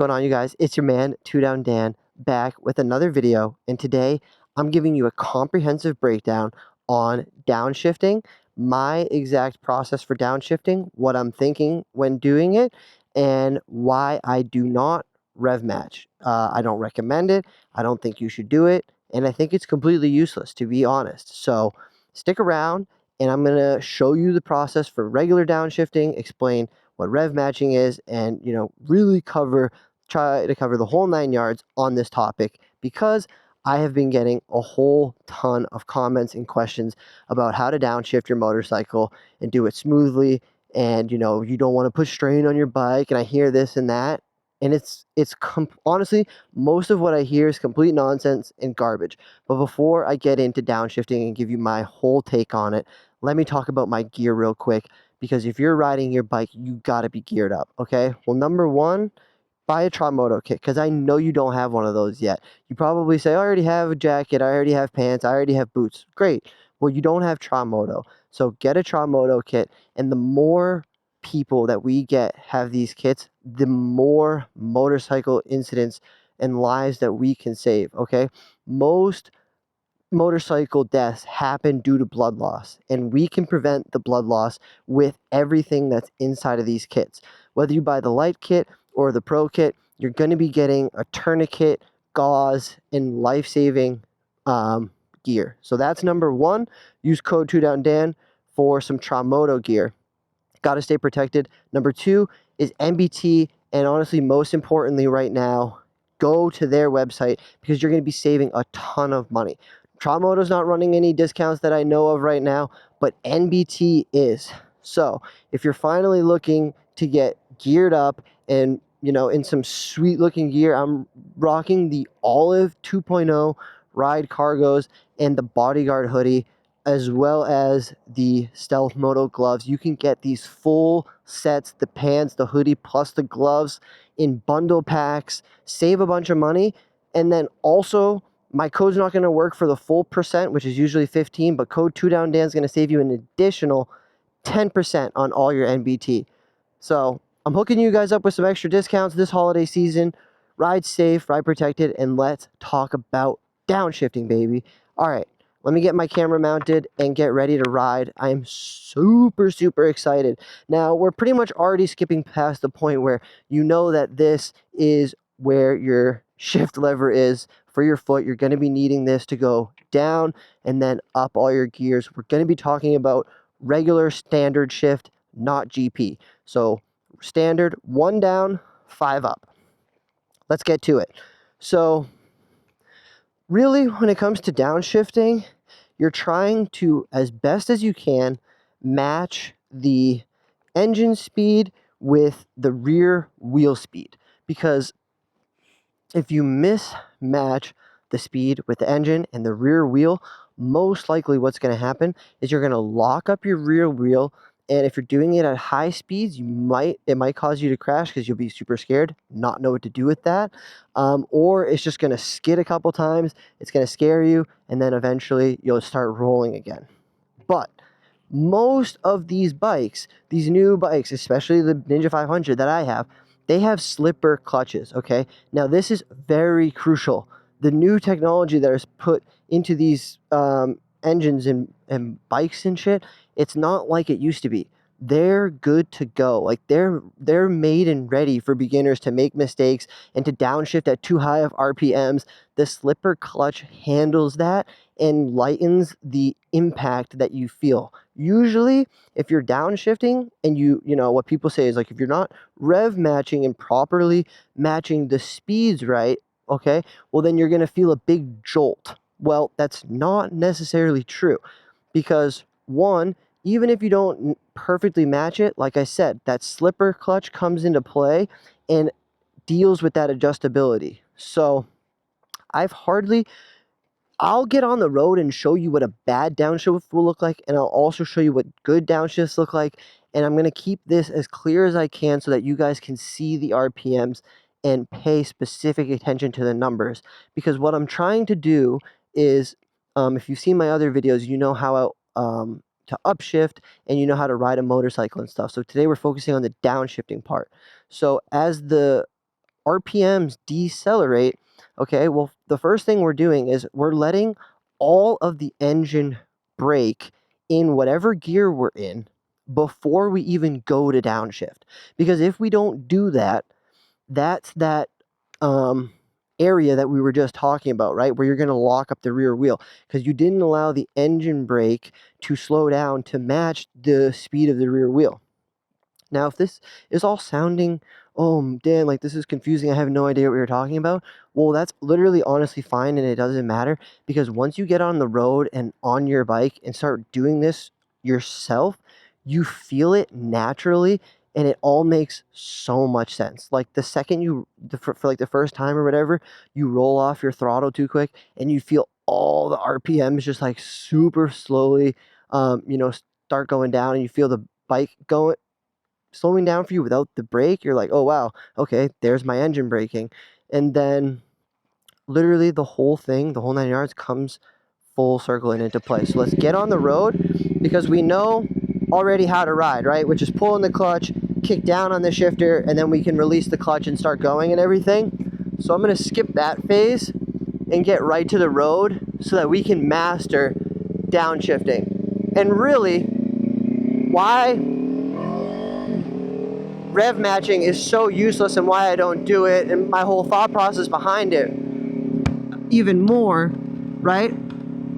What's going on, you guys? It's your man, 2Down Dan, back with another video, and today I'm giving you a comprehensive breakdown on downshifting, my exact process for downshifting, what I'm thinking when doing it, and why I do not rev match. I don't recommend it, I don't think you should do it, and I think it's completely useless, to be honest. So stick around, and I'm going to show you the process for regular downshifting, explain what rev matching is, and really try to cover the whole 9 yards on this topic, because I have been getting a whole ton of comments and questions about how to downshift your motorcycle and do it smoothly, and you don't want to put strain on your bike, and I hear this and that, and honestly, most of what I hear is complete nonsense and garbage. But before I get into downshifting and give you my whole take on it, let me talk about my gear real quick, because if you're riding your bike, you got to be geared up. Okay, well, number one, buy a Moto kit, because I know you don't have one of those yet. You probably say, I already have a jacket, I already have pants, I already have boots. Great. Well, you don't have Moto. So get a Moto kit, and the more people that we get have these kits, the more motorcycle incidents and lives that we can save, okay? Most motorcycle deaths happen due to blood loss, and we can prevent the blood loss with everything that's inside of these kits. Whether you buy the light kit or the pro kit, you're going to be getting a tourniquet, gauze, and life-saving gear. So that's number one. Use code 2DownDan for some Tramoto gear. Got to stay protected. Number two is NBT, and honestly, most importantly right now, go to their website, because you're going to be saving a ton of money. Tramoto's not running any discounts that I know of right now, but NBT is. So if you're finally looking to get geared up and, in some sweet looking gear, I'm rocking the Olive 2.0 Ride Cargos and the Bodyguard hoodie, as well as the Stealth Moto gloves. You can get these full sets, the pants, the hoodie, plus the gloves in bundle packs, save a bunch of money, and then also, my code's not going to work for the full percent, which is usually 15, but code 2DownDan is going to save you an additional 10% on all your NBT. So I'm hooking you guys up with some extra discounts this holiday season. Ride safe, ride protected, and let's talk about downshifting, baby. All right, let me get my camera mounted and get ready to ride. I am super, super excited. Now, we're pretty much already skipping past the point where you know that this is where your shift lever is for your foot. You're going to be needing this to go down and then up all your gears. We're going to be talking about regular standard shift, not GP. So standard, 1 down, 5 up. Let's get to it. So really, when it comes to downshifting, you're trying to, as best as you can, match the engine speed with the rear wheel speed, because if you mismatch the speed with the engine and the rear wheel, most likely what's going to happen is you're going to lock up your rear wheel, and if you're doing it at high speeds, it might cause you to crash, because you'll be super scared, not know what to do with that, or it's just going to skid a couple times, it's going to scare you, and then eventually you'll start rolling again. But most of these bikes, these new bikes, especially the Ninja 500 that I have, they have slipper clutches, okay? Now, this is very crucial. The new technology that is put into these engines and bikes and shit, it's not like it used to be. They're good to go. Like, they're made and ready for beginners to make mistakes and to downshift at too high of RPMs. The slipper clutch handles that and lightens the impact that you feel. Usually, if you're downshifting and you know what people say is, like, if you're not rev matching and properly matching the speeds right, okay, well, then you're going to feel a big jolt. Well, that's not necessarily true, because one, even if you don't perfectly match it, like I said, that slipper clutch comes into play and deals with that adjustability. So I'll get on the road and show you what a bad downshift will look like, and I'll also show you what good downshifts look like, and I'm going to keep this as clear as I can so that you guys can see the RPMs and pay specific attention to the numbers, because what I'm trying to do is, if you've seen my other videos, you know how to upshift, and you know how to ride a motorcycle and stuff. So today we're focusing on the downshifting part. So as the RPMs decelerate, okay, well, the first thing we're doing is we're letting all of the engine brake in whatever gear we're in before we even go to downshift. Because if we don't do that, that's that area that we were just talking about, right? Where you're going to lock up the rear wheel because you didn't allow the engine brake to slow down to match the speed of the rear wheel. Now, if this is all sounding, oh, Dan, like this is confusing, I have no idea what you're talking about, well, that's literally honestly fine and it doesn't matter because once you get on the road and on your bike and start doing this yourself, you feel it naturally and it all makes so much sense. Like the second for like the first time or whatever, you roll off your throttle too quick and you feel all the RPMs just like super slowly, start going down and you feel the bike slowing down for you without the brake, you're like, oh wow, okay, there's my engine braking. And then literally the whole thing, the whole 9 yards comes full circle and into play. So let's get on the road because we know already how to ride, right? Which is pull in the clutch, kick down on the shifter, and then we can release the clutch and start going and everything. So I'm gonna skip that phase and get right to the road so that we can master downshifting. And really, why rev matching is so useless and why I don't do it and my whole thought process behind it even more, right?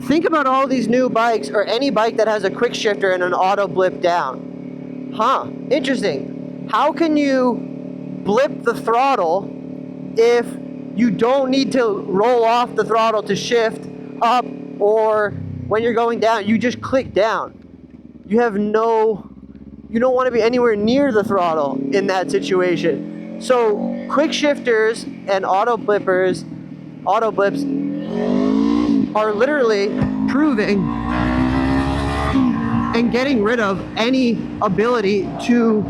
Think about all these new bikes or any bike that has a quick shifter and an auto blip down. Interesting. How can you blip the throttle if you don't need to roll off the throttle to shift up, or when you're going down, you just click down? You don't want to be anywhere near the throttle in that situation. So quick shifters and auto blips are literally proving and getting rid of any ability to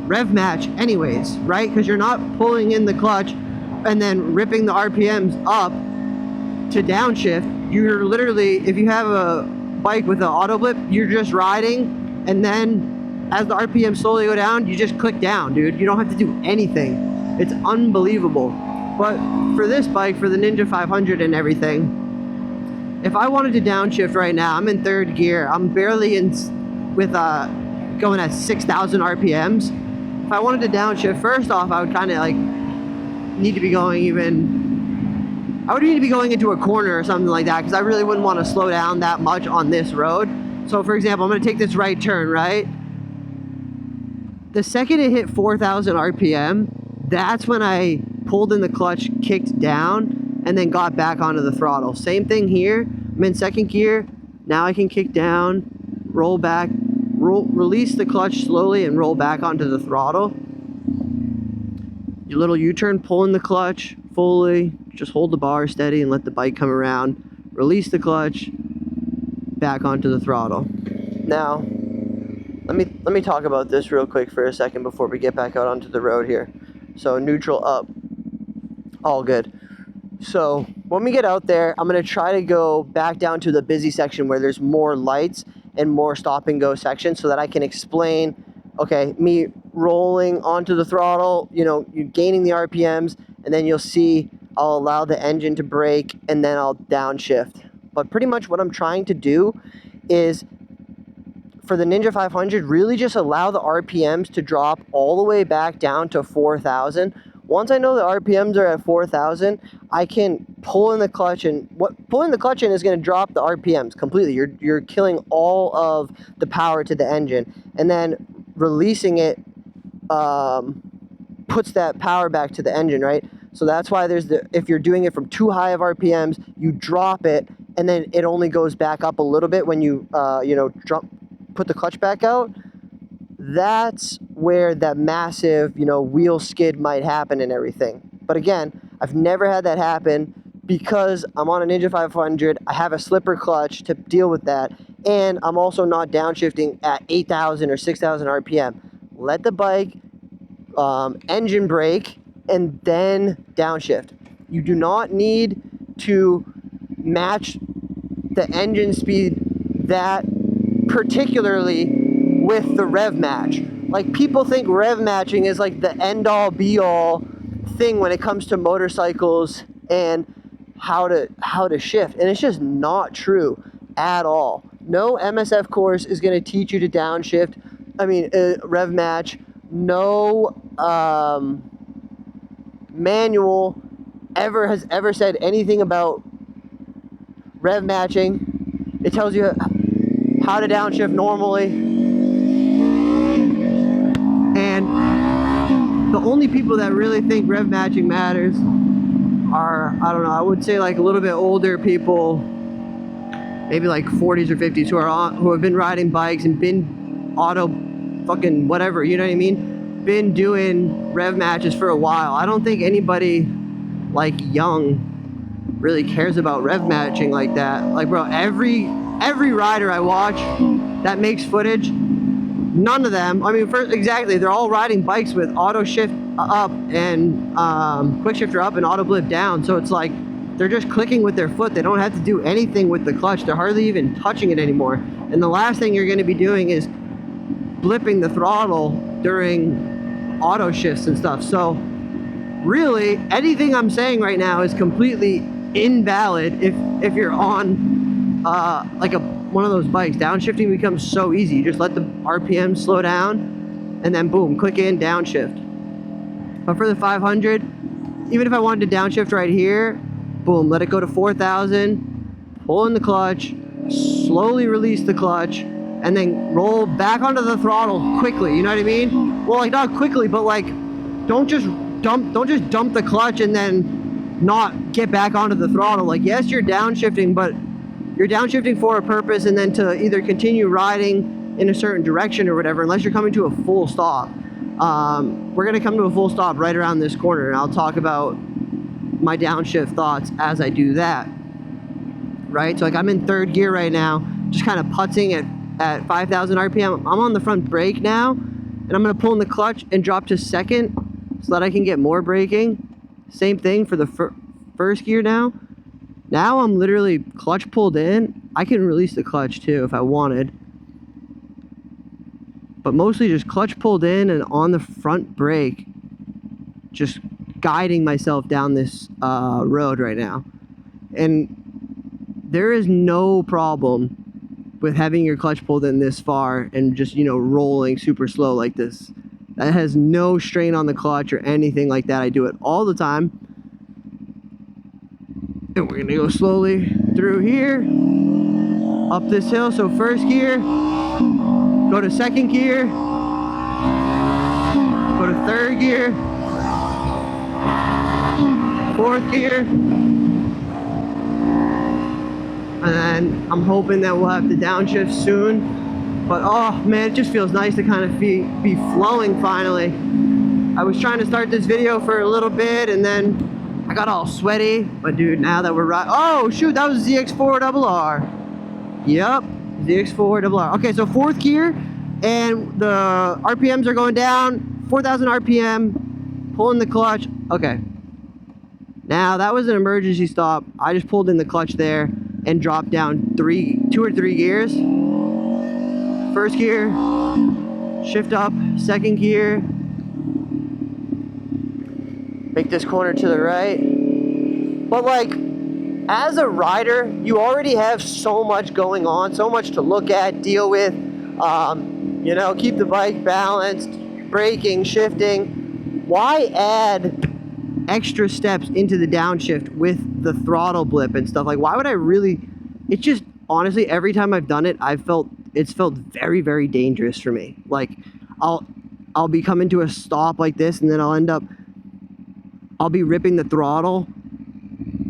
rev match anyways, right? Because you're not pulling in the clutch and then ripping the RPMs up to downshift. You're literally, if you have a bike with an auto blip, you're just riding, and then as the RPM slowly go down, you just click down, dude. You don't have to do anything. It's unbelievable. But for this bike, for the Ninja 500 and everything, if I wanted to downshift right now, I'm in third gear. I'm barely going at 6,000 RPMs. If I wanted to downshift, first off, I would kind of need to be going into a corner or something like that because I really wouldn't want to slow down that much on this road. So for example, I'm going to take this right turn, right? The second it hit 4,000 RPM, that's when I pulled in the clutch, kicked down, and then got back onto the throttle. Same thing here. I'm in second gear. Now I can kick down, roll back, release the clutch slowly, and roll back onto the throttle. Your little U-turn, pull in the clutch fully, just hold the bar steady and let the bike come around. Release the clutch, back onto the throttle. Now, let me talk about this real quick for a second before we get back out onto the road here. So neutral up, all good. So when we get out there, I'm going to try to go back down to the busy section where there's more lights and more stop and go sections so that I can explain, okay, me rolling onto the throttle, you're gaining the RPMs, and then you'll see I'll allow the engine to brake and then I'll downshift. But pretty much what I'm trying to do is, for the Ninja 500, really just allow the RPMs to drop all the way back down to 4,000. Once I know the RPMs are at 4,000, I can pull in the clutch, and what pulling the clutch in is going to drop the RPMs completely. You're killing all of the power to the engine, and then releasing it puts that power back to the engine, right? So that's why if you're doing it from too high of RPMs, you drop it, and then it only goes back up a little bit when you put the clutch back out. That's where that massive, wheel skid might happen and everything. But again, I've never had that happen because I'm on a Ninja 500. I have a slipper clutch to deal with that, and I'm also not downshifting at 8,000 or 6,000 RPM. Let the bike engine brake and then downshift. You do not need to match the engine speed that particularly with the rev match. Like, people think rev matching is like the end all be all thing when it comes to motorcycles and how to shift, and it's just not true at all. No MSF course is going to teach you to downshift. I mean, rev match. No manual has ever said anything about rev matching. It tells you how to downshift normally, and the only people that really think rev matching matters are, I don't know, I would say like a little bit older people, maybe like 40s or 50s, who have been riding bikes and been auto fucking whatever, you know what I mean? Been doing rev matches for a while. I don't think anybody like young really cares about rev matching like that. Like, bro, every rider I watch that makes footage, none of them, I mean, exactly, they're all riding bikes with auto shift up and quick shifter up and auto blip down. So it's like they're just clicking with their foot. They don't have to do anything with the clutch. They're hardly even touching it anymore. And the last thing you're going to be doing is blipping the throttle during auto shifts and stuff. So really, anything I'm saying right now is completely invalid if you're on like one of those bikes. Downshifting becomes so easy. You just let the RPM slow down and then boom, click in, downshift. But for the 500, even if I wanted to downshift right here, boom, let it go to 4,000, pull in the clutch, slowly release the clutch, and then roll back onto the throttle quickly, you know what I mean? Well, like, not quickly, but like, don't just dump the clutch and then not get back onto the throttle. Like, yes, you're downshifting, but you're downshifting for a purpose, and then to either continue riding in a certain direction or whatever, unless you're coming to a full stop. We're gonna come to a full stop right around this corner, and I'll talk about my downshift thoughts as I do that. Right, so like I'm in third gear right now, just kind of putzing at 5,000 RPM. I'm on the front brake now, and I'm gonna pull in the clutch and drop to second so that I can get more braking. Same thing for the first gear now. Now I'm literally clutch pulled in. I can release the clutch too if I wanted, but mostly just clutch pulled in and on the front brake, just guiding myself down this road right now. And there is no problem with having your clutch pulled in this far and just, you know, rolling super slow like this. That has no strain on the clutch or anything like that. I do it all the time. And we're gonna go slowly through here, up this hill. So first gear, go to second gear, go to third gear, fourth gear, and then I'm hoping that we'll have the downshift soon. But oh man, it just feels nice to kind of be flowing finally. I was trying to start this video for a little bit and then I got all sweaty, but dude, now that we're riding, oh shoot, that was ZX4RR. Yep, ZX4RR. Okay, so fourth gear, and the RPMs are going down, 4,000 RPM, pulling the clutch. Okay, now that was an emergency stop. I just pulled in the clutch there and dropped down 2 or 3 gears. First gear, shift up, second gear, make this corner to the right. But like, as a rider, you already have so much going on, so much to look at, deal with, you know, keep the bike balanced, braking, shifting. Why add extra steps into the downshift with the throttle blip and stuff? Like, why would I really? It's just, honestly, every time I've done it, it's felt very, very dangerous for me. Like, I'll be coming to a stop like this, and then I'll be ripping the throttle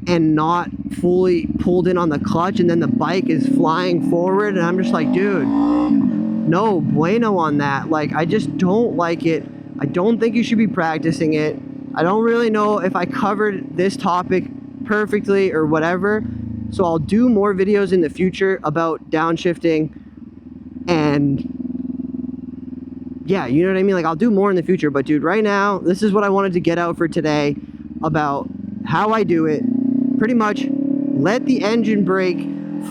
and not fully pulled in on the clutch, and then the bike is flying forward, and I'm just like, dude, no bueno on that. Like, I just don't like it. I don't think you should be practicing it. I don't really know if I covered this topic perfectly or whatever, so I'll do more videos in the future about downshifting, and yeah, you know what I mean? Like, I'll do more in the future, but dude, right now, this is what I wanted to get out for today about how I do it. Pretty much let the engine brake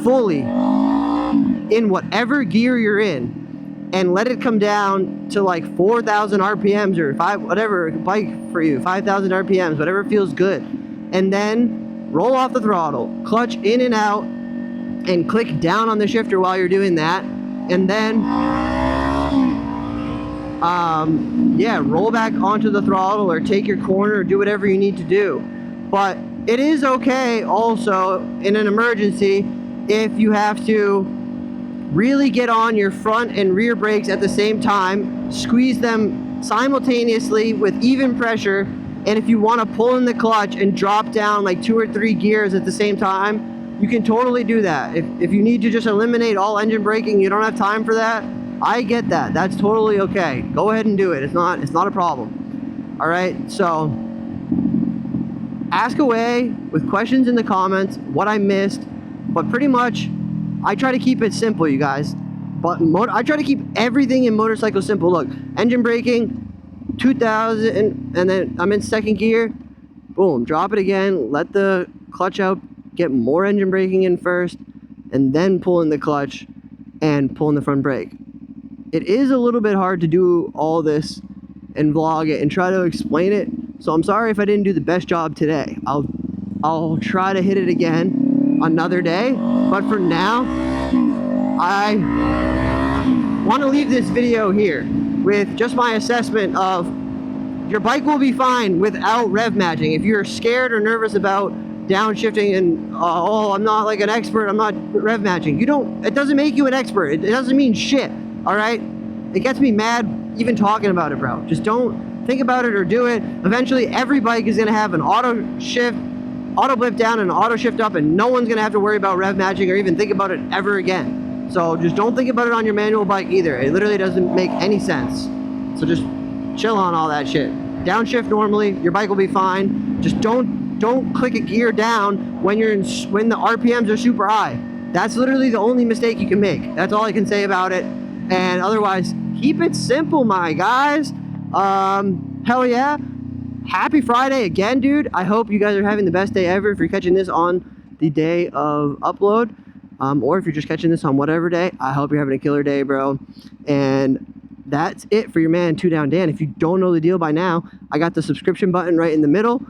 fully in whatever gear you're in. and let it come down to like 4,000 RPMs or whatever bike for you, 5,000 RPMs, whatever feels good. And then roll off the throttle, clutch in and out, and click down on the shifter while you're doing that. And then, yeah, roll back onto the throttle or take your corner or do whatever you need to do. But it is okay also in an emergency if you have to really get on your front and rear brakes at the same time, squeeze them simultaneously with even pressure, and if you want to pull in the clutch and drop down like 2 or 3 gears at the same time, you can totally do that. If you need to just eliminate all engine braking, you don't have time for that, I get that. That's totally okay. Go ahead and do it. It's not a problem. All right, so ask away with questions in the comments, what I missed, but pretty much I try to keep it simple, you guys. But I try to keep everything in motorcycle simple. Look, engine braking, 2,000, and then I'm in second gear. Boom, drop it again, let the clutch out, get more engine braking in first, and then pull in the clutch and pull in the front brake. It is a little bit hard to do all this and vlog it and try to explain it. So I'm sorry if I didn't do the best job today. I'll try to hit it again another day. But for now, I want to leave this video here with just my assessment of your bike will be fine without rev matching. If you're scared or nervous about downshifting and oh, I'm not like an expert, I'm not rev matching. It doesn't make you an expert. It doesn't mean shit. All right? It gets me mad even talking about it, bro. Just don't think about it or do it. Eventually, every bike is going to have an auto shift, auto blip down, and auto shift up, and no one's going to have to worry about rev matching or even think about it ever again. So just don't think about it on your manual bike either. It literally doesn't make any sense. So just chill on all that shit. Downshift normally, your bike will be fine. Just don't click a gear down when when the RPMs are super high. That's literally the only mistake you can make. That's all I can say about it. And otherwise, keep it simple, my guys. Hell yeah. Happy Friday again, dude. I hope you guys are having the best day ever if you're catching this on the day of upload. Or if you're just catching this on whatever day, I hope you're having a killer day, bro. And that's it for your man, 2 Down Dan. If you don't know the deal by now, I got the subscription button right in the middle.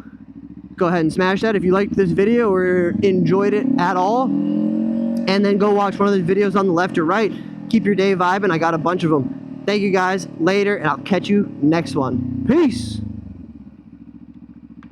Go ahead and smash that if you liked this video or enjoyed it at all. And then go watch one of the videos on the left or right. Keep your day vibing. I got a bunch of them. Thank you guys. Later, and I'll catch you next one. Peace.